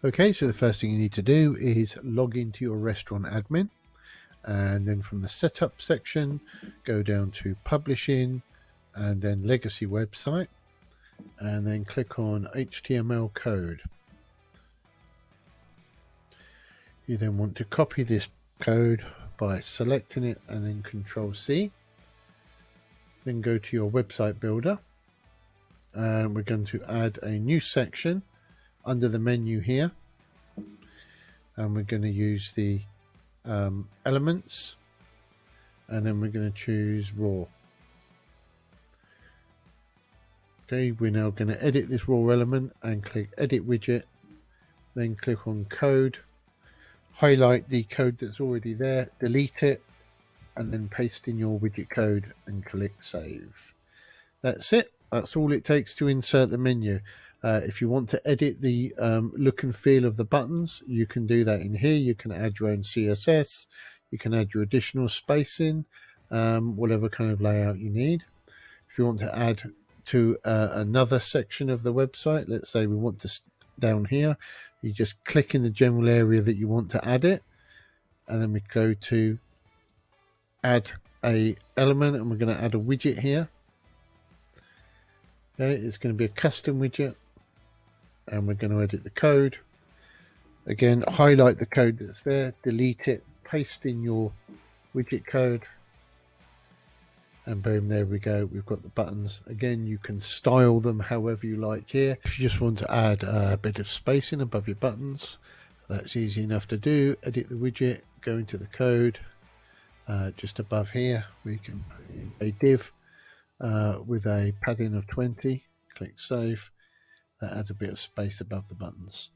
Okay, so the first thing you need to do is log into your restaurant admin, and then from the setup section go down to publishing and then legacy website, and then click on HTML code. You then want to copy this code by selecting it and then Control C. Then go to your website builder, and we're going to add a new section under the menu here, and we're going to use the elements, and then we're going to choose raw. Okay, we're now going to edit this raw element and click edit widget, then click on code, highlight the code that's already there, delete it, and then paste in your widget code and click save. That's it. That's all it takes to insert the menu. If you want to edit the look and feel of the buttons, you can do that in here. You can add your own CSS, you can add your additional spacing, whatever kind of layout you need. If you want to add to another section of the website, let's say we want to down here, you just click in the general area that you want to add it, and then we go to add a element, and we're going to add a widget here. Okay, it's going to be a custom widget, and we're going to edit the code. Again, highlight the code that's there, delete it, paste in your widget code, and boom, there we go. We've got the buttons. Again, you can style them however you like here. If you just want to add a bit of spacing above your buttons, that's easy enough to do. Edit the widget, go into the code. Just above here, we can put in a div with a padding of 20. Click save. That adds a bit of space above the buttons.